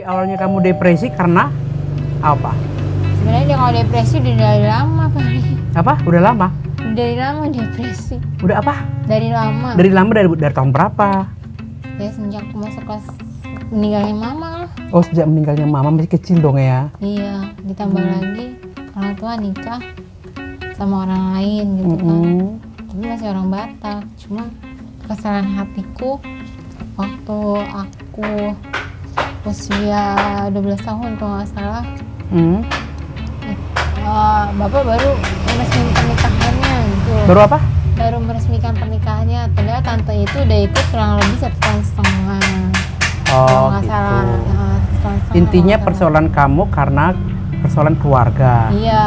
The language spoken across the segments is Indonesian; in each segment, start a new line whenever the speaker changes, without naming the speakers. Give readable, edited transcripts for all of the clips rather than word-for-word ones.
Di awalnya kamu depresi karena apa?
Sebenarnya dia kalau depresi udah dari lama kali.
Apa? Udah lama?
Dari lama depresi.
Udah apa?
Dari lama.
Dari lama dari tahun berapa?
Ya sejak masuk kelas meninggalnya mama lah.
Oh, sejak meninggalnya mama masih kecil dong ya?
Iya, ditambah lagi orang tua nikah sama orang lain gitu kan. Tapi masih orang Batak. Cuma kesalahan hatiku waktu aku usia 12 tahun kalau nggak salah. Bapak baru meresmikan pernikahannya gitu.
Baru apa?
Baru meresmikan pernikahannya. Padahal tante itu udah ikut kurang lebih 1,5 tahun.
Oh,
Kalau nggak
gitu.
salah, 1,5 tahun
Intinya
kalau nggak salah.
persoalan kamu karena persoalan keluarga.
Iya.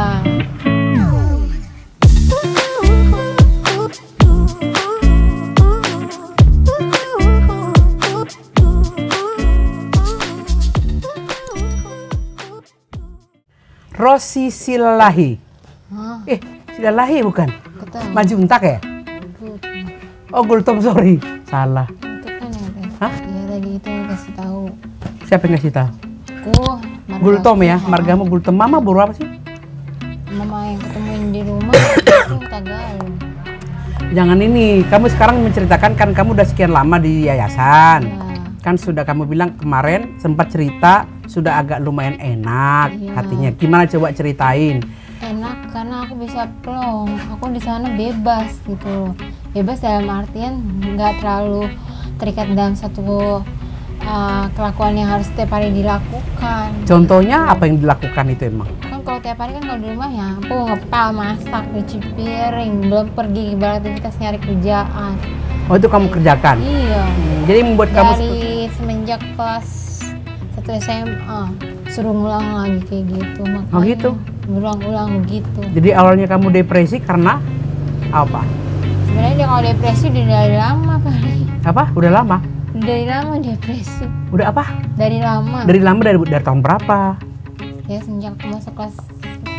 Rosi Silalahi.
Hah?
Silalahi bukan?
Ketemu.
Maju untak ya? Oh, Gultom, sorry. Salah.
Itu kan ya, Teh.
Hah?
Iya tadi itu yang kasih tahu.
Siapa yang ngasih tahu?
Marga
Gultom ya?
aku,
Margamu Gultom. Mama baru apa sih?
Mama yang ketemuin di rumah itu Tagalog.
Jangan ini. Kamu sekarang menceritakan kan kamu udah sekian lama di yayasan.
Ya,
Kan sudah kamu bilang kemarin sempat cerita sudah agak lumayan enak
Iya.
hatinya. Gimana coba ceritain?
enak karena aku bisa plong. Aku di sana bebas gitu loh. Bebas dalam artian nggak terlalu terikat dalam satu kelakuan yang harus setiap hari dilakukan.
Contohnya apa yang dilakukan itu emang?
Kan kalau tiap hari kan kalau di rumah ya aku ngepel, masak, cuci piring, belum pergi beraktivitas nyari kerjaan.
Oh, itu kamu kerjakan?
Iya.
Jadi membuat kamu
Dari semenjak kelas 1 SMA suruh ngulang lagi kayak gitu. Makanya
Oh, gitu?
Ngulang-ulang begitu.
Jadi awalnya kamu depresi karena apa?
Sebenarnya dia kalau depresi udah dari lama kali.
Apa? Udah lama?
Dari lama depresi.
Udah apa?
Dari lama.
Dari lama dari tahun berapa?
Ya sejak masuk kelas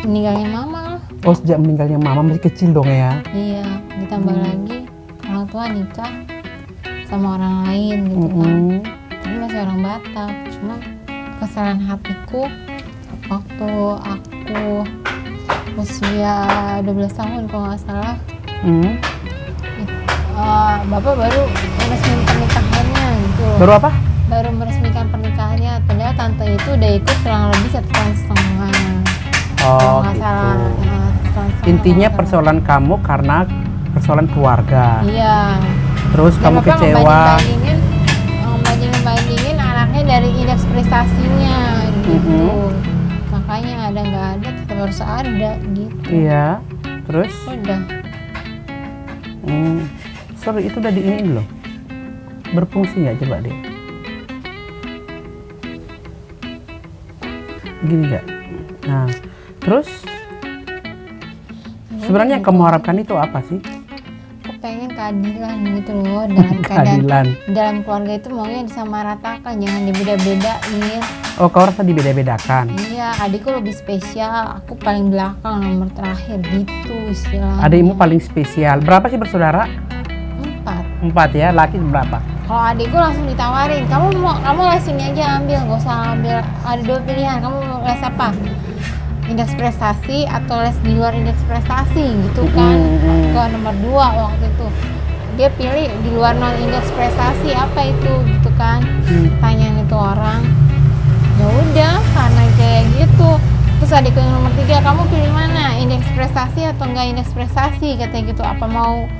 meninggalnya mama lah.
Oh, sejak meninggalnya mama masih kecil dong ya?
Iya, ditambah lagi orang tua nikah sama orang lain gitu kan. Tapi masih orang Batak. Cuma kesalahan hatiku waktu aku usia 12 tahun kalau nggak salah. Bapak baru meresmikan pernikahannya gitu.
Baru apa?
Baru meresmikan pernikahannya. Padahal tante itu udah ikut kurang lebih 1,5 tahun. Kalau
Oh,
nggak
gitu.
salah, 1,5 tahun
Intinya
kalau nggak salah.
persoalan kamu karena persoalan keluarga.
Iya.
Terus
Dan
kamu
Bapak
kecewa.
ngebandingin anaknya dari indeks prestasinya gitu. Makanya ada nggak ada tetap harus ada gitu.
Iya. Terus?
Udah.
Sorry, itu udah diinin loh. Berfungsi nggak coba deh? Gini nggak? Nah, terus sebenarnya yang kamu harapkan itu apa sih?
Aku pengen keadilan gitu loh dalam keadaan
Keadilan.
dalam keluarga itu maunya disamaratakan, jangan dibeda-bedain.
Oh, kau rasa dibeda-bedakan?
Iya, adikku lebih spesial, aku paling belakang nomor terakhir gitu istilahnya.
Adikmu paling spesial. Berapa sih bersaudara?
4.
4 ya. Laki berapa?
Kalau adikku langsung ditawarin, kamu les ini aja ambil, gak usah ambil. Ada 2 pilihan, kamu mau les apa? Indeks prestasi atau les di luar indeks prestasi gitu kan. Ke nomor 2 waktu itu dia pilih di luar non indeks prestasi, apa itu gitu kan. Tanyain itu orang, ya udah karena kayak gitu. Terus adikku yang nomor 3, kamu pilih mana, indeks prestasi atau enggak indeks prestasi, katanya gitu. Apa mau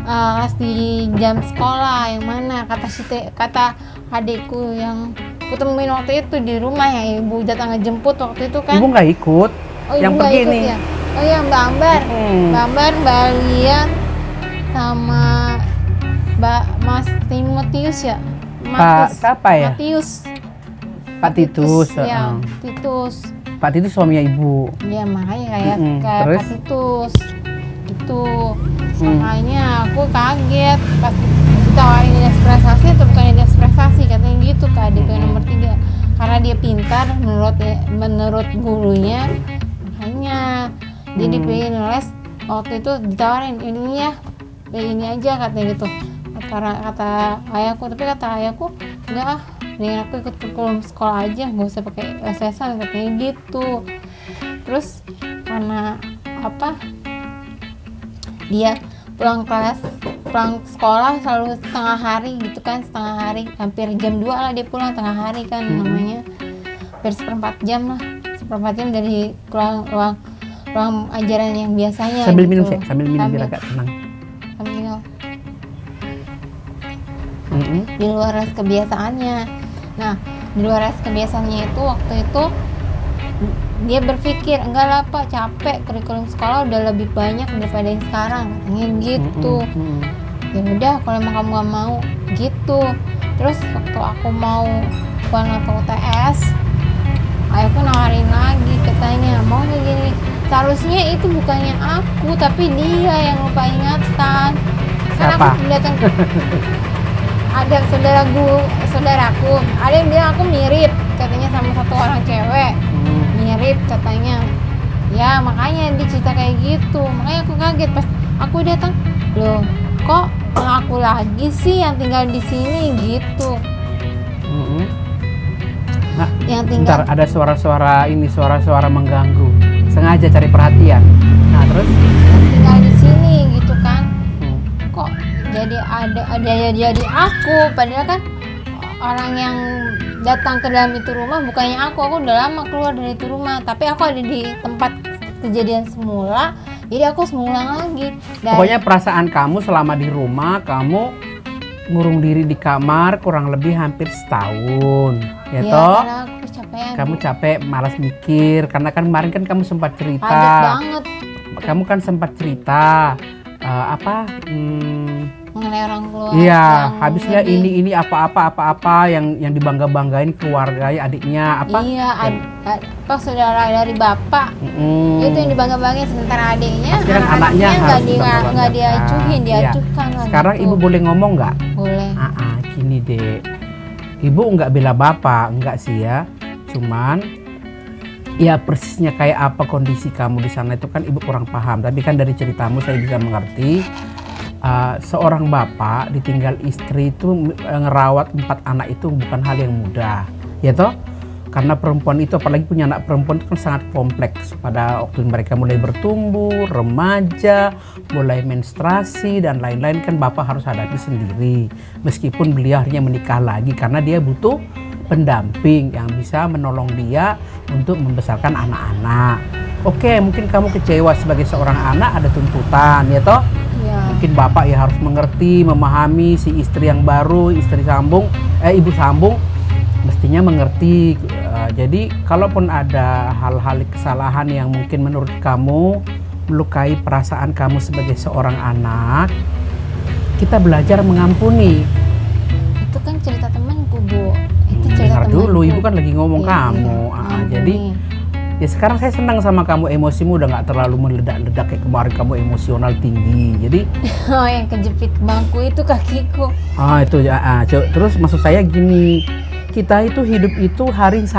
les di jam sekolah yang mana, kata adikku yang kutemuin waktu itu di rumah ya, ibu datang ngejemput waktu itu kan.
Ibu nggak ikut.
Oh, ibu
yang
nggak
pergi
ikut
nih.
ya? Oh iya, Mbak Ambar, Mbak Ambar, Mbak Lian, sama Mas Timotius ya?
Siapa ya?
Matius.
Pak Titus.
Ya, Titus.
Pak Titus suaminya ibu.
Ya makanya kayak
Terus?
Pak Titus gitu. Makanya aku kaget pas ditawarin indeks prestasi atau bukan indeks prestasi, katanya gitu ke adikku yang nomor 3. Karena dia pintar menurut gurunya, makanya dia dipilih les. Waktu itu ditawarin ini ya, ini aja katanya gitu. Kata karena kata ayahku, tapi kata ayahku enggak ah, mendingan aku ikut kurikulum sekolah aja, nggak usah pakai les-lesan katanya gitu. Terus karena apa, dia pulang sekolah selalu setengah hari gitu kan, setengah hari, hampir jam 2 lah dia pulang, tengah hari kan namanya, hampir seperempat jam dari ruang ajaran yang biasanya
Sambil
gitu.
minum sih, sambil minum biar agak tenang.
Sambil di luar res kebiasaannya. Nah, di luar res kebiasaannya itu waktu itu dia berpikir, enggak lah Pak, capek, kurikulum sekolah udah lebih banyak daripada yang sekarang, katanya gitu. Ya udah, kalau emang kamu gak mau gitu. Terus waktu aku mau atau UTS, ayahku nawarin lagi, katanya mau kayak gini. Seharusnya itu bukannya aku, tapi dia yang lupa ingatan. Karena
Siapa?
aku datang ada saudaraku, ada yang bilang aku mirip, katanya sama satu orang cewek, mirip katanya. Ya makanya dia cerita kayak gitu, makanya aku kaget pas aku datang, loh kok ngaku lagi sih yang tinggal di sini gitu.
Nah,
Yang tinggal
bentar, ada suara-suara mengganggu, sengaja cari perhatian. Nah terus
tinggal di sini gitu kan, kok jadi aku, padahal kan orang yang datang ke dalam itu rumah bukannya aku udah lama keluar dari itu rumah, tapi aku ada di tempat kejadian semula, jadi aku harus mengulang lagi.
Pokoknya perasaan kamu selama di rumah, kamu ngurung diri di kamar kurang lebih hampir setahun, ya toh?
Karena aku kecapean.
Kamu capek, malas mikir, karena kan kemarin kan kamu sempat cerita.
Padat banget.
Kamu kan sempat cerita
Mengenai orang keluarga.
Iya, habisnya ini apa yang dibangga-banggain keluarganya, adiknya apa?
Iya, apa saudara dari bapak. Itu yang dibangga-banggain, sementara adiknya,
anaknya
nggak diacuhin, diacuhkan lah.
Sekarang
gitu.
ibu boleh ngomong nggak?
Boleh.
Gini deh, ibu nggak bela bapak, nggak sih ya. Cuman ya persisnya kayak apa kondisi kamu di sana itu kan ibu kurang paham. Tapi kan dari ceritamu saya bisa mengerti. Seorang bapak ditinggal istri itu ngerawat 4 anak itu bukan hal yang mudah, ya toh? Karena perempuan itu, apalagi punya anak perempuan, itu kan sangat kompleks pada waktu mereka mulai bertumbuh, remaja, mulai menstruasi dan lain-lain, kan bapak harus hadapi sendiri. Meskipun beliau akhirnya menikah lagi karena dia butuh pendamping yang bisa menolong dia untuk membesarkan anak-anak. Oke, mungkin kamu kecewa sebagai seorang anak, ada tuntutan, ya toh? Mungkin bapak ya harus mengerti, memahami si istri yang baru, ibu sambung mestinya mengerti. Jadi kalaupun ada hal-hal kesalahan yang mungkin menurut kamu melukai perasaan kamu sebagai seorang anak, kita belajar mengampuni.
Itu kan cerita temanku, Bu. Itu cerita
Dengar
temanku.
dulu, ibu kan lagi ngomong kamu. Jadi ya sekarang saya senang sama kamu, emosimu udah nggak terlalu meledak-ledak kayak kemarin, kamu emosional tinggi. Jadi
yang kejepit bangku itu kakiku.
itu terus maksud saya gini, kita itu hidup itu harus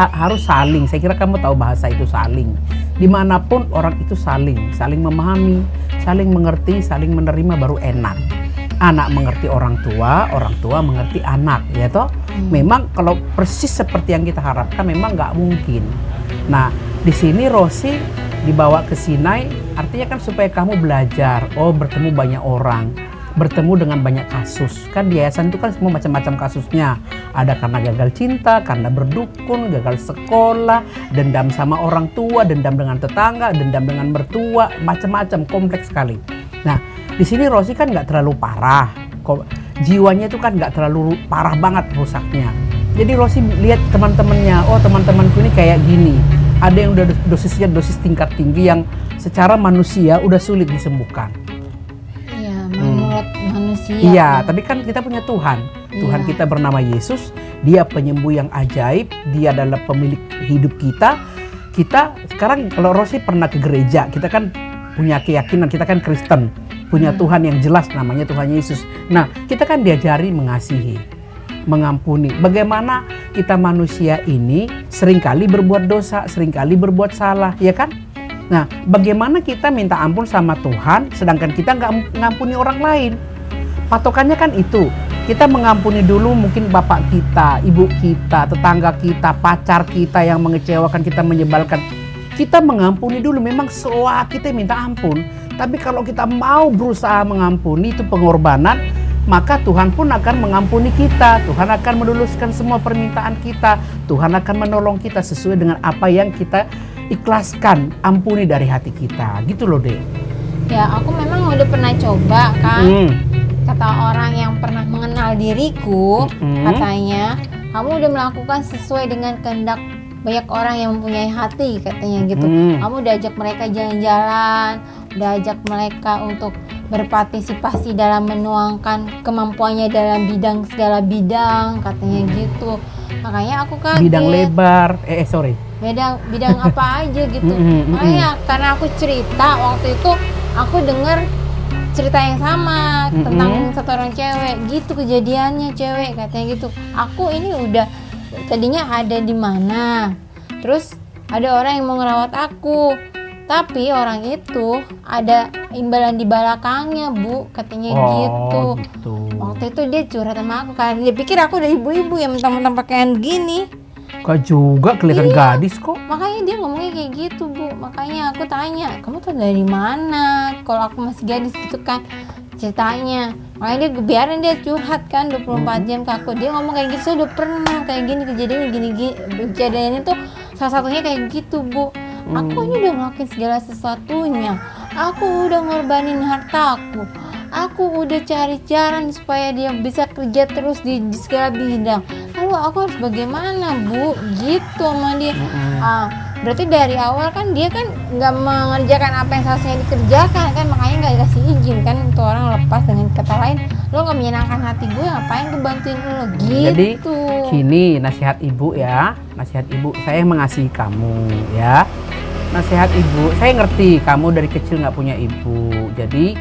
saling. Saya kira kamu tahu bahasa itu saling. Dimanapun orang itu saling memahami, saling mengerti, saling menerima baru enak. Anak mengerti orang tua mengerti anak, ya toh. Memang kalau persis seperti yang kita harapkan memang nggak mungkin. Nah, di sini Rosi dibawa ke Sinai, artinya kan supaya kamu belajar, bertemu banyak orang, bertemu dengan banyak kasus. Kan di yayasan itu kan semua macam-macam kasusnya. Ada karena gagal cinta, karena berdukun, gagal sekolah, dendam sama orang tua, dendam dengan tetangga, dendam dengan mertua, macam-macam, kompleks sekali. Nah, di sini Rosi kan nggak terlalu parah, jiwanya itu kan nggak terlalu parah banget rusaknya. Jadi Rosi lihat teman-temannya, teman-temanku ini kayak gini. Ada yang udah dosisnya dosis tingkat tinggi yang secara manusia udah sulit disembuhkan.
Iya, menurut manusia.
Iya, tapi kan kita punya Tuhan. Tuhan kita bernama Yesus. Dia penyembuh yang ajaib. Dia adalah pemilik hidup kita. Kita sekarang kalau Rosi pernah ke gereja, kita kan punya keyakinan, kita kan Kristen. Punya Tuhan yang jelas namanya Tuhan Yesus. Nah, kita kan diajari mengasihi, mengampuni. Bagaimana kita manusia ini seringkali berbuat dosa, seringkali berbuat salah, ya kan? Nah, bagaimana kita minta ampun sama Tuhan sedangkan kita nggak ngampuni orang lain? patokannya kan itu. Kita mengampuni dulu mungkin bapak kita, ibu kita, tetangga kita, pacar kita yang mengecewakan kita, menyebalkan. Kita mengampuni dulu, memang soal kita minta ampun. Tapi kalau kita mau berusaha mengampuni, itu pengorbanan, maka Tuhan pun akan mengampuni kita. Tuhan akan meluluskan semua permintaan kita. Tuhan akan menolong kita sesuai dengan apa yang kita ikhlaskan, ampuni dari hati kita. Gitu loh, Dek.
Ya, aku memang udah pernah coba kan. Kata orang yang pernah mengenal diriku, katanya, kamu udah melakukan sesuai dengan kehendak banyak orang yang mempunyai hati, katanya gitu. Kamu udah ajak mereka jalan-jalan, udah ajak mereka untuk berpartisipasi dalam menuangkan kemampuannya dalam bidang segala bidang, katanya gitu. Makanya aku kaget.
Bidang lebar, sorry.
Bidang apa aja gitu. Makanya karena aku cerita waktu itu, aku dengar cerita yang sama tentang satu orang cewek gitu, kejadiannya cewek katanya gitu. Aku ini udah tadinya ada di mana, terus ada orang yang mau ngerawat aku, tapi orang itu ada imbalan di belakangnya, Bu, katanya gitu. Waktu itu dia curhat sama aku karena dia pikir aku udah ibu-ibu yang mentang-mentang pakaian gini.
Kok juga kelihatan gadis kok.
Makanya dia ngomongnya kayak gitu, Bu. Makanya aku tanya, kamu tuh dari mana? Kalau aku masih gadis gitu kan ceritanya. Makanya dia biarin dia curhat kan 24 jam ke aku. Dia ngomong kayak gitu, saya udah pernah kayak gini, kejadiannya tuh salah satunya kayak gitu, Bu. Aku ini udah ngelakuin segala sesuatunya. Aku udah ngorbanin hartaku. Aku udah cari jalan supaya dia bisa kerja terus di segala bidang. Lalu aku harus bagaimana, Bu? Gitu sama dia. Berarti dari awal kan dia kan nggak mengerjakan apa yang seharusnya dikerjakan kan, makanya nggak dikasih izin kan untuk orang lepas. Dengan kata lain, lo nggak menyenangkan hati gue, ngapain gue bantuin lo gitu.
Jadi gini, nasihat ibu ya, nasihat ibu, saya mengasihi kamu ya. Nasihat ibu, saya ngerti kamu dari kecil nggak punya ibu. Jadi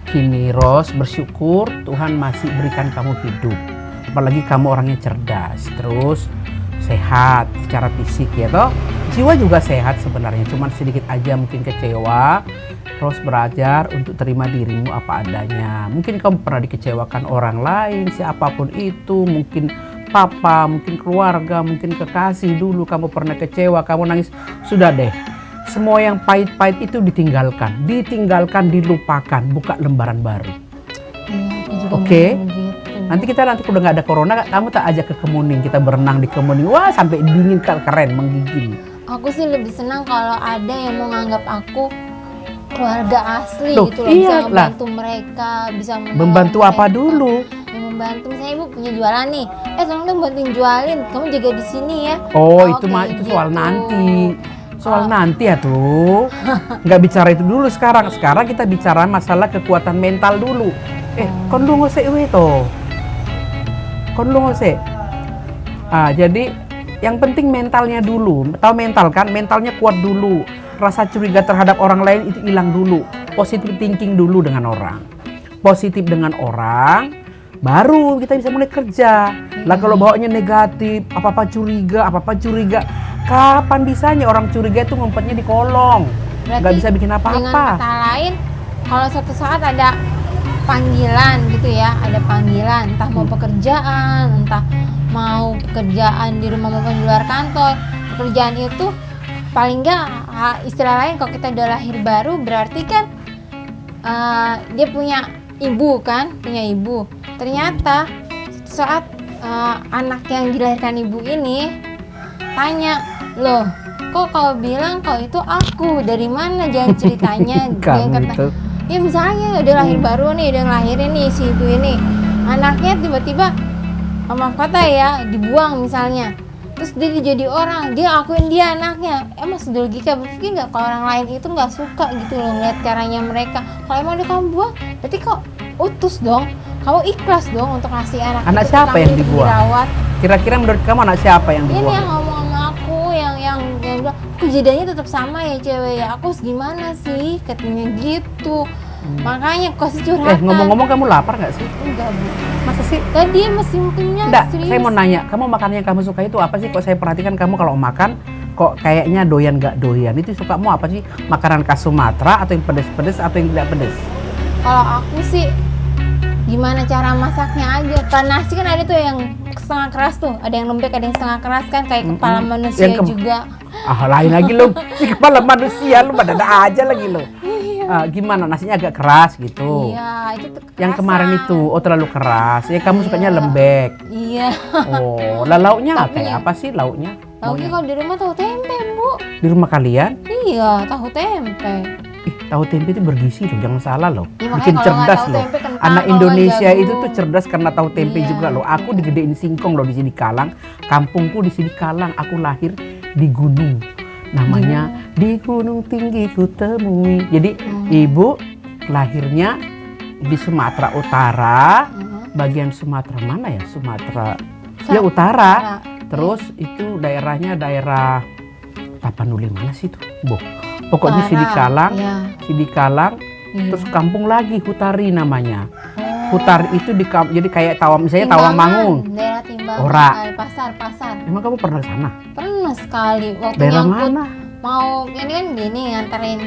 gini, Ros, bersyukur Tuhan masih berikan kamu hidup. Apalagi kamu orangnya cerdas, terus sehat secara fisik ya toh. Jiwa juga sehat sebenarnya, cuman sedikit aja mungkin kecewa. Terus belajar untuk terima dirimu apa adanya. Mungkin kamu pernah dikecewakan orang lain, siapapun itu, mungkin papa, mungkin keluarga, mungkin kekasih dulu kamu pernah kecewa, kamu nangis. Sudah deh, semua yang pahit-pahit itu ditinggalkan, dilupakan, buka lembaran baru. Oke? Nanti udah nggak ada corona, kamu tak ajak ke Kemuning, kita berenang di Kemuning, wah sampai dingin, keren, menggigil.
Aku sih lebih senang kalau ada yang mau nganggap aku keluarga asli gitu loh,
iya
bisa membantu mereka, bisa
membantu apa dulu?
Yang membantu, misalnya ibu punya jualan nih, tolong dong bantuin jualin, kamu jaga di sini ya.
Itu mah itu soal nanti. Soal nanti ya tuh. Nggak bicara itu dulu sekarang. Sekarang kita bicara masalah kekuatan mental dulu. Kon lu ngose itu. Kon lu ngose. Jadi yang penting mentalnya dulu. Tahu mental kan? Mentalnya kuat dulu. Rasa curiga terhadap orang lain itu hilang dulu. Positive thinking dulu dengan orang. Positif dengan orang, baru kita bisa mulai kerja. Lah kalau bawaannya negatif, apa-apa curiga. Kapan bisanya orang curiga itu ngumpetnya di kolong. Nggak bisa bikin apa-apa.
Dengan kata lain, kalau suatu saat ada panggilan gitu ya, ada panggilan, entah mau pekerjaan, entah mau pekerjaan di rumah maupun di luar kantor, pekerjaan itu paling nggak istilah lain kalau kita udah lahir baru berarti kan dia punya ibu kan, punya ibu. Ternyata saat anak yang dilahirkan ibu ini tanya, loh kok kau bilang kau itu aku, dari mana, jangan ceritanya. Dia kata, ya misalnya udah lahir baru nih, udah ngelahirin nih si ibu ini, anaknya tiba-tiba maaf kata ya dibuang misalnya, terus dia jadi orang, dia akuin dia anaknya. Emang logika berpikir nggak kalau orang lain itu nggak suka gitu loh ngeliat caranya mereka. Kalau emang udah kamu buang, berarti kok utus dong, kamu ikhlas dong untuk ngasih anak itu
siapa yang dibuang?
Dirawat.
Kira-kira menurut kamu anak siapa yang dibuang?
Ini yang ngomong sama aku, yang bilang kejadiannya tetap sama ya cewek ya, aku gimana sih katanya gitu. Makanya kasih curhatan.
Ngomong-ngomong kamu lapar nggak sih?
Enggak, Bu.
Masa sih?
Tadi mesin punya.
Enggak, saya mau nanya, kamu makanan yang kamu suka itu apa sih? Kok saya perhatikan kamu kalau makan kok kayaknya doyan nggak doyan. Itu sukamu apa sih? Makanan khas Sumatera atau yang pedes-pedes atau yang tidak pedes?
Kalau aku sih gimana cara masaknya aja. Kalau nasi kan ada tuh yang setengah keras tuh, ada yang lembek, ada yang setengah keras kan, kayak kepala manusia juga.
Lain lagi lo, si kepala manusia lo pada aja lagi lo. Gimana nasinya agak keras gitu.
Iya, itu tuh
Yang kemarin itu, terlalu keras. Ya kamu sukanya lembek.
Iya.
Oh, lah lauknya
Tapi
kayak apa sih lauknya?
Lauknya kalau di rumah tahu tempe, Bu.
Di rumah kalian?
Iya, tahu tempe.
Tahu tempe itu bergizi loh, jangan salah loh.
Ya, makanya
Bikin
kalau nggak
cerdas
tahu
loh.
tempe, kentang,
Anak
kalau
Indonesia
jagung.
itu tuh cerdas karena tahu tempe
Iya.
juga loh. Aku digedein singkong loh di sini Kalang. Kampungku di sini Kalang. Aku lahir di gunung. Namanya di gunung tinggi ku temui. Jadi ibu lahirnya di Sumatera Utara. Bagian Sumatera mana ya? Sumatera ya utara. Terus itu daerahnya daerah Tapanuli mana sih itu? Pokoknya
Utara,
Sidikalang,
iya.
Sidikalang.
Iya.
Terus kampung lagi Hutari namanya.
Oh.
Hutari itu jadi kayak misalnya
Timbangan,
Tawangmangun.
daerah Timbangan.
Ora.
Pasar.
Emang kamu pernah ke sana?
Pernah sekali waktu
Daerah
nyangkut
mana?
mau ini kan gini nganterin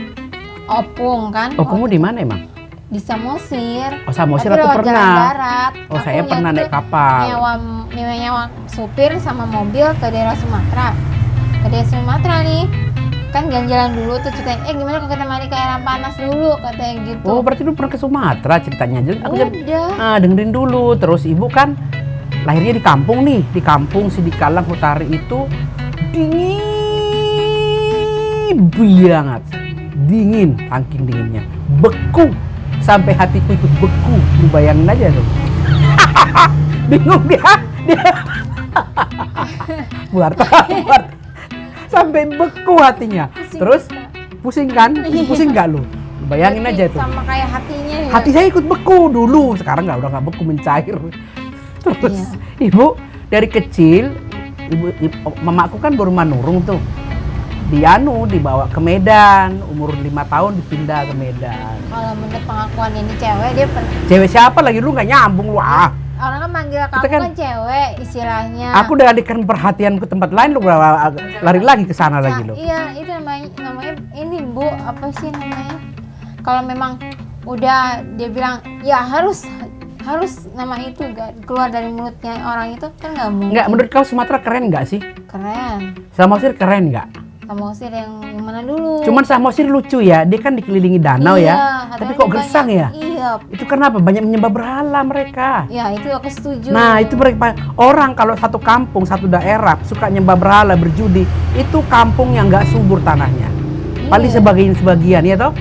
opung kan.
Kamu di mana emang?
Di Samosir.
Oh, Samosir
Tapi
aku
lewat
pernah.
jalan darat.
Oh,
Aku
saya pernah
nyangkut
naik kapal.
nyewa supir sama mobil ke daerah Sumatera. Ke daerah Sumatera nih. Kan jalan-jalan dulu tuh ceritain, gimana kalau kita mandi ke air panas dulu, katanya gitu.
Oh, berarti lu pernah ke Sumatera ceritanya. Jadi aku
Udah.
dengerin dulu. Terus ibu kan lahirnya di kampung nih, di kampung Sidikalang Hutari itu dingin banget. Dingin, saking dinginnya. Beku. Sampai hatiku ikut beku. Lu bayangin aja tuh. Bingung dia. buat. Sampai beku hatinya. Terus pusing kan? Pusing nggak lu? Bayangin aja itu.
Sama kayak hatinya ya.
Hati saya ikut beku dulu. Sekarang udah nggak beku, mencair. Terus ibu dari kecil, mamaku kan baru manurung tuh. Dibawa ke Medan, umur 5 tahun dipindah ke Medan.
Kalau menurut pengakuan ini cewek, dia
Cewek siapa lagi, lu nggak nyambung lu ah.
orang kan manggil kamu kan cewek istilahnya.
Aku udah alihkan perhatian ke tempat lain, lu lari lagi ke sana lagi lu.
Iya, itu namanya ini Bu, apa sih namanya? Kalau memang udah dia bilang ya harus nama itu keluar dari mulutnya orang itu kan nggak mungkin.
Nggak, menurut kau Sumatera keren nggak sih?
Keren.
Samosir keren nggak?
Samosir yang mana dulu?
Cuman Samosir lucu ya, dia kan dikelilingi danau
Iya,
ya. Tapi kok gersang ya?
Iya.
Itu kenapa? Banyak menyembah berhala mereka.
Ya itu aku setuju.
Nah itu mereka orang kalau satu kampung, satu daerah suka nyembah berhala, berjudi, itu kampung yang nggak subur tanahnya. Paling sebagian ya toh.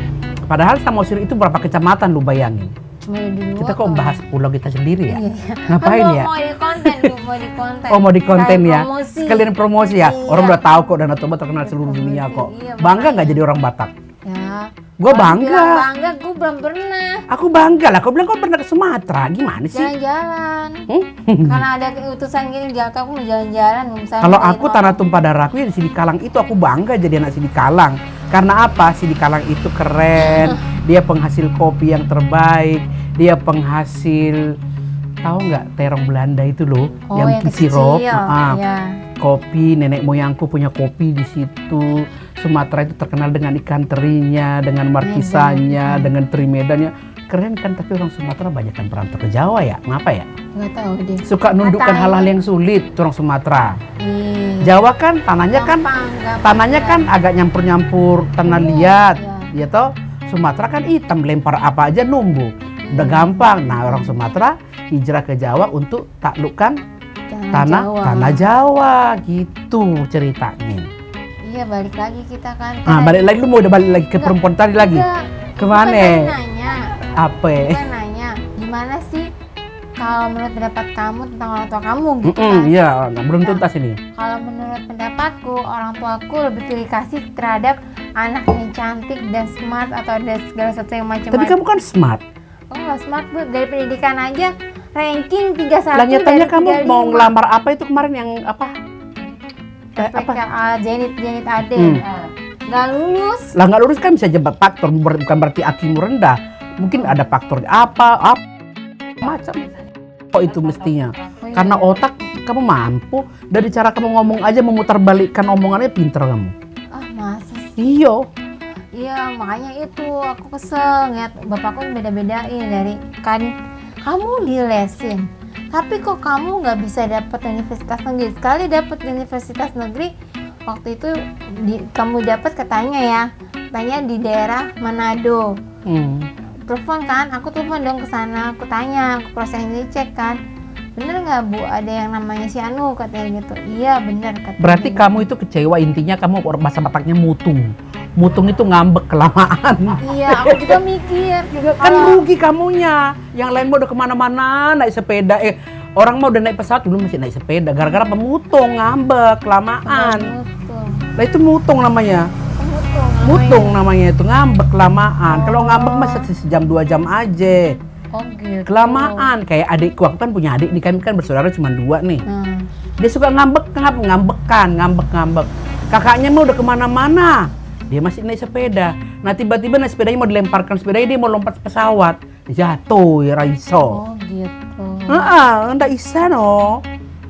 Padahal Samosir itu berapa kecamatan lu bayangin?
Cuma dulu.
Kita kok bahas pulau kita sendiri ya?
Iya.
Ngapain ya?
Mau di konten, Bu, mau di konten.
Oh mau di konten
Kayak
ya?
promosi.
Sekalian promosi ya?
Iya.
Orang udah tahu kok Danau Toba terkenal seluruh
Promosi,
dunia kok.
iya,
Bangga nggak
makanya.
jadi orang Batak?
Ya.
Gue
Kalau
bangga.
bilang bangga, gue belum pernah
Aku bangga lah. Kau bilang kau pernah ke Sumatera. Gimana sih?
jalan-jalan.
Hmm?
Karena ada utusan gini, aku mau jalan-jalan. misalnya
Kalau
dari
aku
rumah.
tanah tumpah darahku ya di Sidikalang itu aku bangga jadi anak Sidikalang. Karena apa? Sidikalang itu keren. Dia penghasil kopi yang terbaik. Dia penghasil tahu nggak terong Belanda itu loh,
Oh,
yang sirup.
kecil, ya.
Kopi, nenek moyangku punya kopi di situ. Sumatera itu terkenal dengan ikan terinya, dengan markisanya, dengan teri Medannya. Keren kan, tapi orang Sumatera banyak kan perantau ke Jawa ya. Kenapa ya?
Nggak tahu deh.
Suka nundukkan
Katanya.
hal-hal yang sulit tuh orang Sumatera.
Iya.
Jawa kan tanahnya
Gampang,
kan agak nyampur-nyampur tanah liat,
iya.
ya toh. Sumatera kan hitam, lempar apa aja numbuh. Udah gampang. Nah, orang Sumatera hijrah ke Jawa untuk taklukkan tanah Jawa gitu ceritanya.
Iya, balik lagi kita kan.
Nah, balik lagi, lu mau udah balik lagi ke perempuan tadi lagi. Kemana?
Nanya.
Apa?
Bukan nanya, gimana sih kalau menurut pendapat kamu tentang orang tua kamu gitu kan?
Iya, belum tuntas ini.
Kalau menurut pendapatku, orang tuaku lebih pilih kasih terhadap anak yang cantik dan smart atau ada segala sesuatu yang macam-macam.
Tapi kamu kan smart.
Oh, nggak smart, Bu. Dari pendidikan aja ranking 31
Lah nyatanya
dari
kamu
35.
mau ngelamar apa itu kemarin yang apa? Apa?
PKA Zenit Ade. Nggak lulus.
Lah nggak lulus kan bisa jabat faktor, bukan berarti akimu rendah. Mungkin ada faktor apa macam. Kok itu mestinya?
Oh, iya.
Karena otak kamu mampu, dari cara kamu ngomong aja memutarbalikkan omongannya, pinter kamu.
Ah, masa sih?
Iya.
Iya, makanya itu aku kesel ngeliat bapakku beda-bedain dari kan kamu dilesin, tapi kok kamu nggak bisa dapat universitas negeri. Sekali dapat universitas negeri, waktu itu kamu dapat katanya di daerah Manado. Telepon kan, aku telepon dong ke sana, aku tanya, aku crossing cek kan, bener nggak Bu ada yang namanya si Anu, katanya gitu. Iya bener katanya.
Berarti kamu itu kecewa, intinya kamu bahasa Bataknya mutung itu ngambek kelamaan.
Iya, aku juga mikir
Kan rugi kamunya, yang lain mau udah kemana-mana naik sepeda, orang mau udah naik pesawat belum masih naik sepeda, gara-gara pemutung ngambek kelamaan. Lah itu mutung namanya. Mutung namanya itu, ngambek kelamaan. Kalau ngambek masa sejam 2 jam aja.
Oh gitu.
Kelamaan. Kayak adikku, aku kan punya adik nih, kami kan bersaudara cuma 2 nih. Dia suka ngambek. Kakaknya mau udah kemana-mana, dia masih naik sepeda. Nah tiba-tiba naik sepedanya mau dilemparkan sepedanya, dia mau lompat pesawat, jatuh ya Raiso.
Oh gitu.
Nggak bisa no.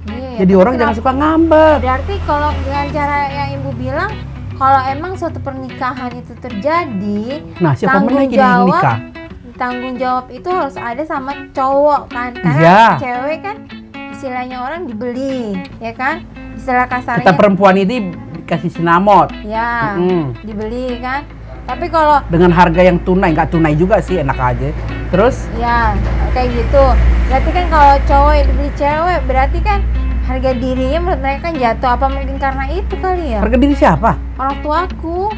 Iya,
jadi orang jangan suka ngambek.
Berarti kalau dengan cara yang Ibu bilang, kalau emang suatu pernikahan itu terjadi,
Nah siapa menaiki nikah?
Tanggung jawab itu harus ada sama cowok kan, karena
Iya.
cewek kan istilahnya orang dibeli, ya kan? Istilah kasarnya.
Kita perempuan ini dikasih sinamot.
Ya, dibeli kan. Tapi kalau
dengan harga yang tunai, nggak tunai juga sih, enak aja. Terus?
Ya, kayak gitu. Berarti kan kalau cowok yang dibeli cewek, berarti kan harga dirinya menurut mereka kan jatuh. Apa mungkin karena itu kali ya?
Harga diri siapa?
Orang tuaku.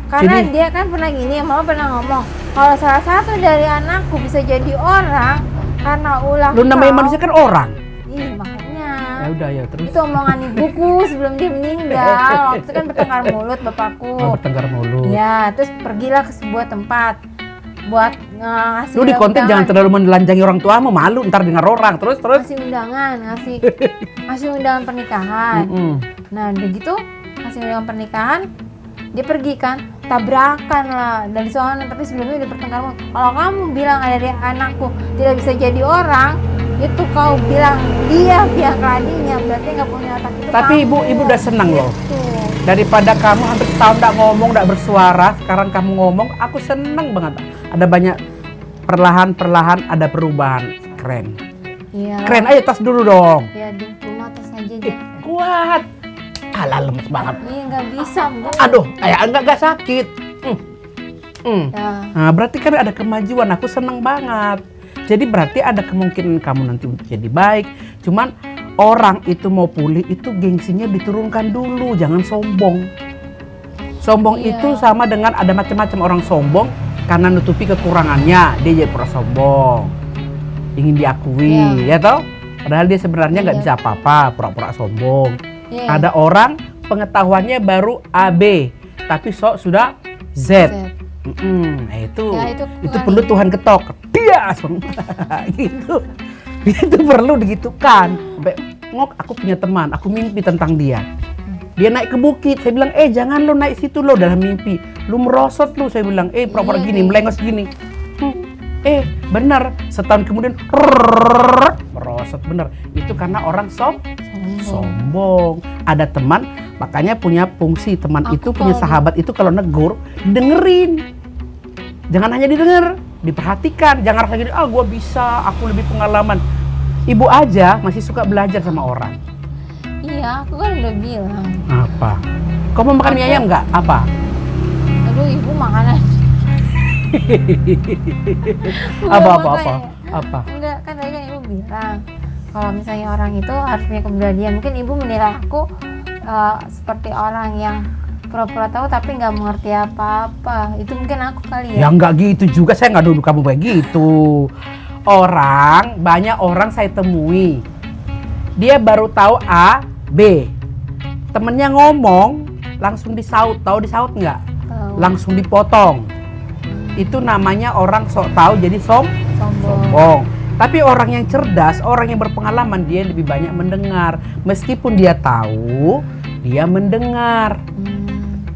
Karena
Jadi,
dia kan pernah gini, mama pernah ngomong, kalau salah satu dari anakku bisa jadi orang karena ulah
lu namanya
kau.
manusia kan orang.
Ih, makanya.
Ya udah ya, terus.
Itu omongan ibuku sebelum dia meninggal. Waktu itu kan bertengkar mulut bapakku.
Bertengkar mulut.
Ya, terus pergilah ke sebuah tempat buat ngasih
Lu di konten
undangan.
jangan terlalu menelanjangi orang tuamu, malu ntar dengar orang. Terus.
Ngasih undangan, ngasih undangan pernikahan. Nah, udah gitu ngasih undangan pernikahan, dia pergi kan, tabrakan lah dari sana. Tapi sebelumnya udah bertengkar mulut. Kalau kamu bilang ada dari anakku tidak bisa jadi orang, itu kau bilang dia pihak ladinya, berarti nggak punya otak itu.
Tapi
kamu.
ibu udah senang loh.
Gitu.
Daripada kamu hampir setahun nggak ngomong, nggak bersuara, sekarang kamu ngomong, aku seneng banget. Ada banyak perlahan ada perubahan, keren.
Iya.
Keren, ayo tas dulu dong.
Ya, di rumah atas aja deh.
Kuat. Alah lemes banget.
Iya, nggak bisa, Bu.
Aduh, nggak sakit.
Ya.
Nah, berarti kan ada kemajuan, aku seneng banget. Jadi berarti ada kemungkinan kamu nanti untuk jadi baik. Cuman orang itu mau pulih itu gengsinya diturunkan dulu, jangan sombong. Sombong
Iya.
itu sama dengan ada macam-macam orang sombong karena nutupi kekurangannya, dia jadi pura sombong, ingin diakui, ya toh? Padahal dia sebenarnya nggak bisa apa-apa, pura-pura sombong.
Iya.
Ada orang pengetahuannya baru AB, tapi sok sudah Z. Nah itu perlu Tuhan ketok, bias, gitu. Itu perlu digitukan. Sampai ngok, aku punya teman, aku mimpi tentang dia. Dia naik ke bukit, saya bilang, jangan lo naik situ lo dalam mimpi. Lu merosot lu, saya bilang, pura-pura gini, melengos gini. Benar, setahun kemudian, merosot bener. Itu karena orang sombong. Ada teman, makanya punya fungsi teman itu, punya sahabat itu kalau negur, dengerin. Jangan hanya didengar, diperhatikan. Jangan rasa gini, gua bisa, aku lebih pengalaman. Ibu aja masih suka belajar sama orang.
Iya, aku kan udah bilang.
Apa? Kau mau makan mie ayam nggak? Apa?
Aduh, ibu makanan.
Apa?
Enggak, kan tadi kan ibu bilang kalau misalnya orang itu harus punya keberanian. Mungkin ibu menilai aku seperti orang yang pura-pura tahu tapi nggak mengerti apa-apa. Itu mungkin aku kali ya.
Ya nggak gitu juga, saya nggak duduk kamu begitu. Banyak orang saya temui, dia baru tahu A, B. Temennya ngomong, langsung disaut. Tahu disaut nggak? Langsung dipotong. Itu namanya orang sok tahu jadi sombong. Tapi orang yang cerdas, orang yang berpengalaman, dia lebih banyak mendengar. Meskipun dia tahu, dia mendengar.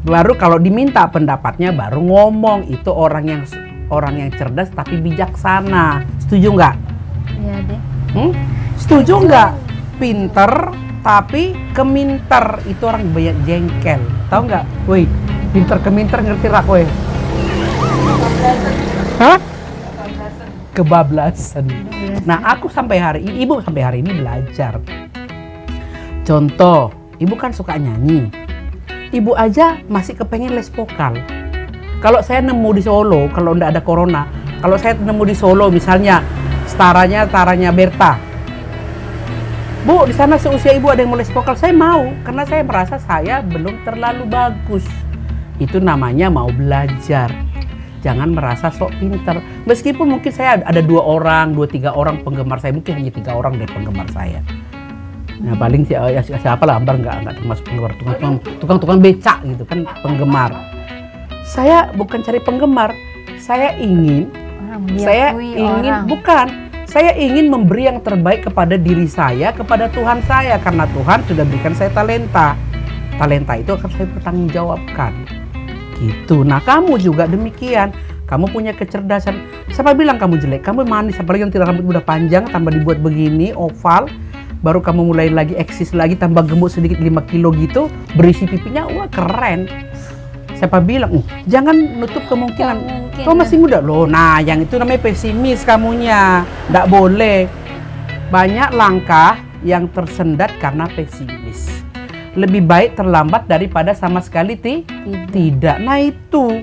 Baru kalau diminta pendapatnya baru ngomong. Itu orang yang cerdas tapi bijaksana. Setuju nggak?
Iya deh.
Setuju nggak? Pinter tapi keminter. Itu orang banyak jengkel. Tahu nggak? Woi, pinter keminter ngerti rak woi? Hah? kebablasan. Nah, aku sampai hari ini, ibu sampai hari ini belajar. Contoh, ibu kan suka nyanyi. Ibu aja masih kepengen les vokal. Kalau saya nemu di Solo, kalau ndak ada corona, kalau saya nemu di Solo misalnya, taranya Berta. Bu, di sana seusia ibu ada yang mau les vokal, saya mau, karena saya merasa saya belum terlalu bagus. Itu namanya mau belajar. Jangan merasa sok pinter. Meskipun mungkin saya ada 2-3 orang penggemar saya, mungkin hanya 3 orang dari penggemar saya. Nah paling siapa lah, Ambar nggak termasuk penggemar, tukang becak gitu kan penggemar. Saya bukan cari penggemar, saya ingin saya ingin memberi yang terbaik kepada diri saya, kepada Tuhan saya, karena Tuhan sudah berikan saya talenta. Talenta itu akan saya bertanggungjawabkan. Gitu. Nah kamu juga demikian. Kamu punya kecerdasan. Siapa bilang kamu jelek? Kamu manis. Apalagi yang rambut udah panjang, tambah dibuat begini, oval. Baru kamu mulai lagi eksis lagi, tambah gemuk sedikit 5 kilo gitu. Berisi pipinya, wah keren. Siapa bilang? Jangan nutup kemungkinan. Kamu masih muda loh. Nah yang itu namanya pesimis kamunya. Nggak boleh. Banyak langkah yang tersendat karena pesimis. Lebih baik terlambat daripada sama sekali tidak. Nah itu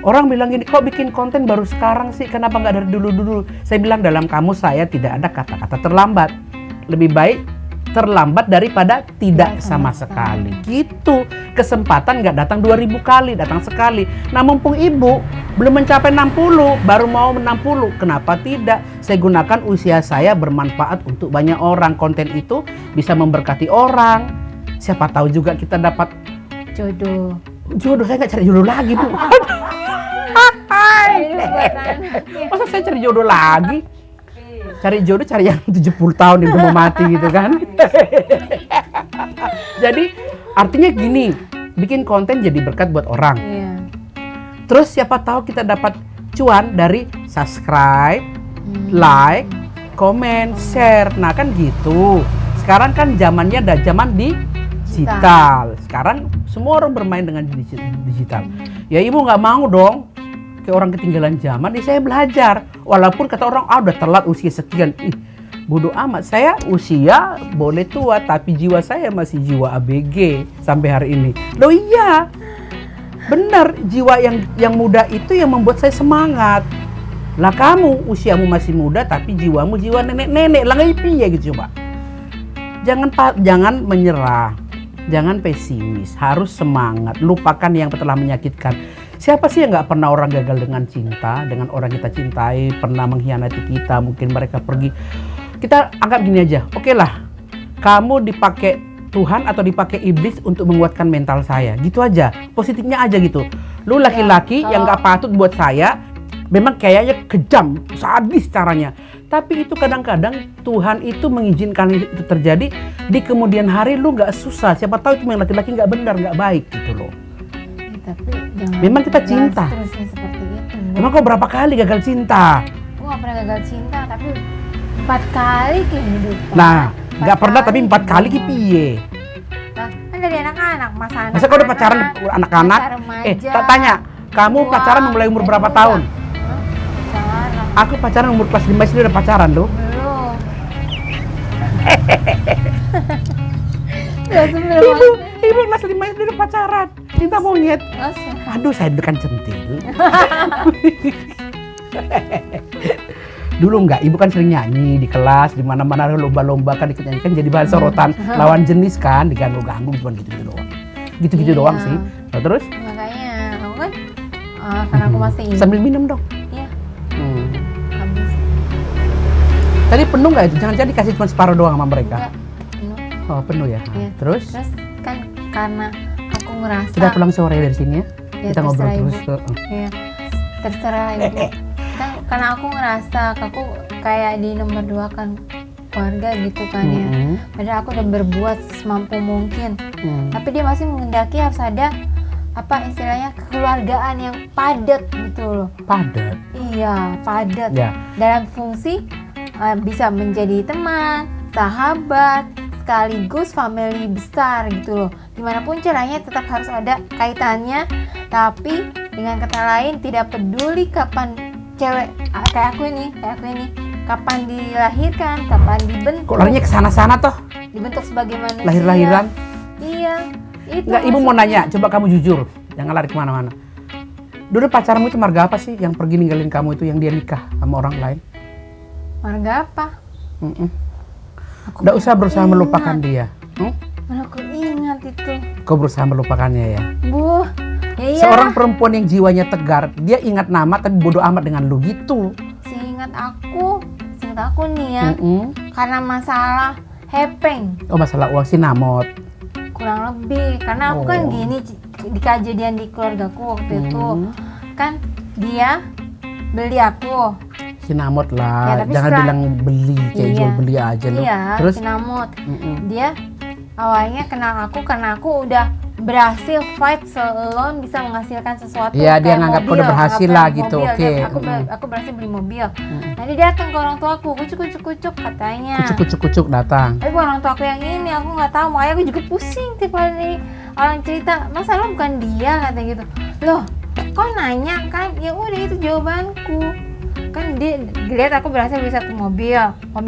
orang bilang gini, kok bikin konten baru sekarang sih, kenapa nggak dari dulu? Saya bilang dalam kamus saya tidak ada kata-kata terlambat. Lebih baik terlambat daripada tidak sama sekali. Gitu. Kesempatan nggak datang 2000 kali, datang sekali. Nah mumpung ibu belum mencapai 60, baru mau 60, kenapa tidak? Saya gunakan usia saya bermanfaat untuk banyak orang. Konten itu bisa memberkati orang. Siapa tahu juga kita dapat
jodoh.
Saya nggak cari jodoh lagi, Bu. Masa saya cari jodoh lagi? Cari jodoh cari yang 70 tahun yang mau mati gitu kan. Jadi artinya gini, bikin konten jadi berkat buat orang. Terus siapa tahu kita dapat cuan dari subscribe, like, komen, share. Nah kan gitu. Sekarang kan zamannya ada zaman digital. Sekarang semua orang bermain dengan digital. Ya ibu nggak mau dong kayak orang ketinggalan zaman. Saya belajar. Walaupun kata orang, udah telat usia sekian. Bodoh amat. Saya usia boleh tua, tapi jiwa saya masih jiwa ABG sampai hari ini. Loh iya, benar. Jiwa yang muda itu yang membuat saya semangat. Lah kamu usiamu masih muda, tapi jiwamu jiwa nenek-nenek. Lah nggak piye gitu coba. Jangan menyerah. Jangan pesimis, harus semangat, lupakan yang telah menyakitkan. Siapa sih yang nggak pernah orang gagal dengan cinta, dengan orang kita cintai, pernah mengkhianati kita, mungkin mereka pergi. Kita anggap gini aja, oke lah, kamu dipakai Tuhan atau dipakai iblis untuk menguatkan mental saya, gitu aja, positifnya aja gitu. Lu laki-laki yang nggak patut buat saya, memang kayaknya kejam, sadis caranya. Tapi itu kadang-kadang Tuhan itu mengizinkan itu terjadi. Di kemudian hari lu nggak susah. Siapa tahu itu memang laki-laki nggak benar, nggak baik gitu loh.
Tapi jangan
memang kita cinta.
Terusnya seperti itu.
Emang kau berapa kali gagal cinta?
Gue nggak pernah gagal cinta, tapi 4 kali kehidupan.
Nah, nggak pernah tapi 4 kali ki piye?
Nah, kan dari anak-anak,
masa kau udah pacaran anak-anak? Tak tanya, kamu pacaran mulai umur berapa tahun? Aku pacaran umur kelas 5 SD udah pacaran loh. Belum. Ibu kelas 5 SD udah pacaran. Cinta monyet. Aduh, saya dekan centil. Dulu enggak, ibu kan sering nyanyi di kelas, di mana-mana lomba-lomba kan ikut nyanyi kan jadi bahan sorotan lawan jenis kan, diganggu-ganggu cuma gitu-gitu doang. Gitu-gitu doang sih. Nah, terus?
Makanya aku kan karena aku masih
sambil minum dong.
Iya.
Habis. Tadi penuh nggak itu? Jangan-jangan dikasih cuma separuh doang sama mereka.
Enggak, penuh.
Oh, penuh ya.
Iya.
Terus
kan karena aku ngerasa
kita pulang sore dari sini ya. Kita ngobrol terus.
Iya. Terserah ibu. Kan karena aku ngerasa aku kayak di nomor 2 kan keluarga gitu kan ya. Padahal aku udah berbuat semampu mungkin. Tapi dia masih menghendaki harus ada apa istilahnya kekeluargaan yang padat gitu loh.
Padat.
Iya, padat.
Ya.
Dalam fungsi bisa menjadi teman, sahabat, sekaligus family besar gitu loh. Dimanapun caranya tetap harus ada kaitannya, tapi dengan kata lain tidak peduli kapan cewek kayak aku ini, kapan dilahirkan, kapan dibentuk.
Kok larinya ke sana-sana toh?
Dibentuk sebagai manusia.
Lahir-lahiran?
Iya. Itu
Enggak, ibu mau
maksudnya.
nanya, coba kamu jujur, jangan lari kemana-mana. Dulu pacarmu itu marga apa sih yang pergi ninggalin kamu itu, yang dia nikah sama orang lain?
Marga apa?
Nggak usah berusaha melupakan dia.
Mana aku ingat itu.
Kau berusaha melupakannya ya.
Bu, ya iya.
Seorang perempuan yang jiwanya tegar, dia ingat nama tapi bodoh amat dengan lu gitu.
Seingat aku nih ya, karena masalah hepeng.
Oh, masalah uang sinamot.
Kurang lebih, karena aku kan
Oh.
gini, di kejadian di keluargaku waktu itu, kan dia beli aku.
Sinamot
Ya,
lah,
tapi
jangan
setelah-
bilang beli, kayak
Iya.
jual beli aja lu.
Iya,
Terus?
sinamot. Dia awalnya kenal aku karena aku udah berhasil fight salon, bisa menghasilkan sesuatu.
Iya, dia
kayak
nganggap
mobil,
udah berhasil
nganggap
lah
mobil.
gitu,
Dan
oke.
Aku berhasil beli mobil. Nanti dia datang ke orang tua aku, kucuk katanya.
Kucuk datang.
Tapi bukan orang tua aku yang ini, aku nggak tahu. Makanya aku juga pusing tiap hari orang cerita, masa lo bukan dia, kata gitu. Loh, kok nanya kan? Ya udah, itu jawabanku. Kan dia lihat aku berhasil beli satu mobil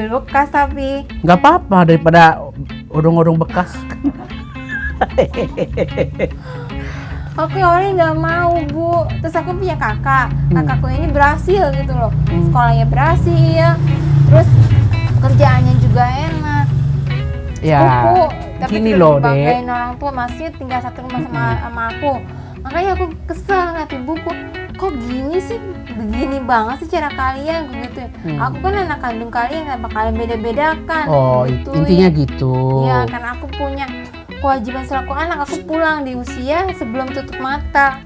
bekas tapi.
Nggak apa-apa daripada odong-odong bekas.
Aku awalnya nggak mau, Bu. Terus aku punya kakakku ini berhasil gitu loh. Sekolahnya berhasil, terus kerjaannya juga enak.
Ya,
Sepupu, tapi
gini
tidak
loh,
dibanggain
Dek.
orang tua, masih tinggal satu rumah sama aku. Makanya aku kesel ngeliat ibuku, kok gini sih, begini banget sih cara kalian gitu. Aku kan anak kandung kalian, kenapa kalian beda-bedakan?
Oh,
Gituin.
intinya gitu.
Iya, karena aku punya kewajiban selaku anak, aku pulang di usia sebelum tutup mata.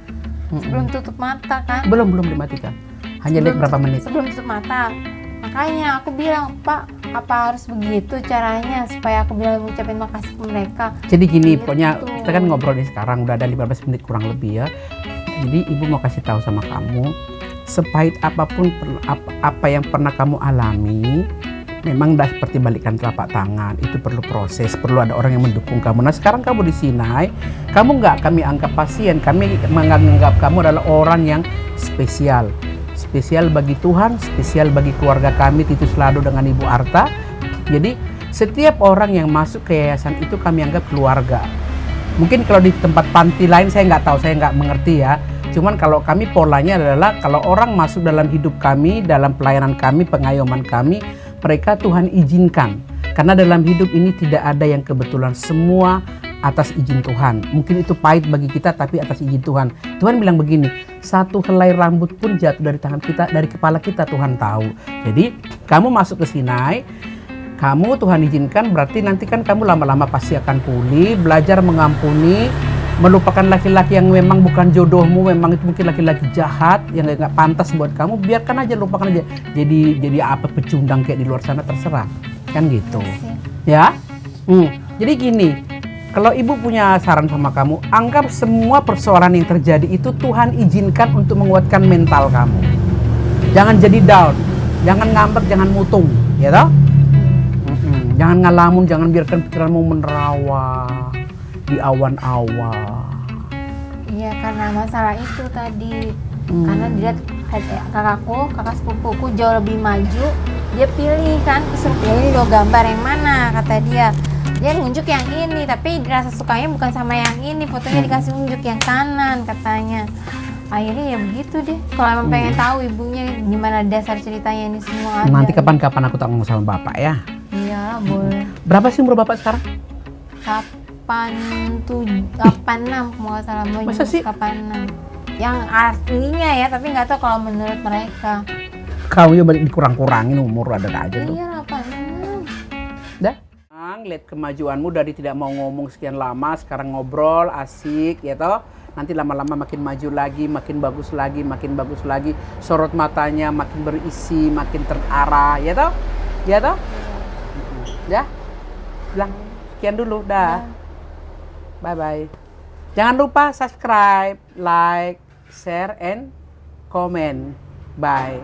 Sebelum tutup mata kan?
Belum dimatikan. Hanya lihat berapa menit.
Sebelum tutup mata. Makanya aku bilang, Pak, apa harus begitu caranya supaya aku bilang ngucapin makasih ke mereka?
Jadi gini,
Gitu.
pokoknya kita kan ngobrol nih sekarang udah ada 15 menit kurang lebih ya. Jadi ibu mau kasih tahu sama kamu, sepahit apapun apa yang pernah kamu alami, memang dah seperti balikan telapak tangan, itu perlu proses, perlu ada orang yang mendukung kamu. Nah sekarang kamu di Sinai, kamu nggak kami anggap pasien, kami menganggap kamu adalah orang yang spesial. Spesial bagi Tuhan, spesial bagi keluarga kami, Titus Lado dengan Ibu Arta. Jadi setiap orang yang masuk ke yayasan itu kami anggap keluarga. Mungkin kalau di tempat panti lain saya nggak tahu, saya nggak mengerti ya. Cuman kalau kami polanya adalah kalau orang masuk dalam hidup kami, dalam pelayanan kami, pengayoman kami, mereka Tuhan izinkan. Karena dalam hidup ini tidak ada yang kebetulan, semua atas izin Tuhan. Mungkin itu pahit bagi kita tapi atas izin Tuhan. Tuhan bilang begini, satu helai rambut pun jatuh dari tangan kita, dari kepala kita Tuhan tahu. Jadi kamu masuk ke Sinai, kamu Tuhan izinkan, berarti nanti kan kamu lama-lama pasti akan pulih, belajar mengampuni, melupakan laki-laki yang memang bukan jodohmu, memang itu mungkin laki-laki jahat yang nggak pantas buat kamu, biarkan aja, lupakan aja. Jadi apa pecundang kayak di luar sana terserah, kan gitu, ya. Jadi gini, kalau ibu punya saran sama kamu, anggap semua persoalan yang terjadi itu Tuhan izinkan untuk menguatkan mental kamu. Jangan jadi down, jangan ngambek, jangan mutung, ya toh? Jangan ngalamun, jangan biarkan pikiranmu menerawang di awan-awan.
Iya, karena masalah itu tadi. Karena dilihat kakak sepupuku jauh lebih maju, dia pilih kan, disuruh pilih lo gambar yang mana, kata dia. Dia nunjuk yang ini, tapi rasa sukanya bukan sama yang ini, fotonya dikasih nunjuk yang kanan katanya. Akhirnya ya begitu deh. Kalau emang pengen tahu ibunya gimana dasar ceritanya ini semua ada.
Nanti kapan-kapan aku tak ngomong sama bapak ya.
Iya, boleh.
Berapa sih umur bapak sekarang?
86 kalau nggak salah.
Masa sih?
86. Yang aslinya ya, tapi nggak tahu kalau menurut mereka.
Kau ya balik dikurang-kurangin umur, ada aja tuh.
Iya, 86.
Dah? Lihat kemajuanmu dari tidak mau ngomong sekian lama, sekarang ngobrol, asik, ya toh. Nanti lama-lama makin maju lagi, makin bagus lagi, makin bagus lagi. Sorot matanya makin berisi, makin terarah, ya toh? Ya toh? Ya? Bilang sekian dulu, dah. Bye-bye. Jangan lupa subscribe, like, share, and comment. Bye.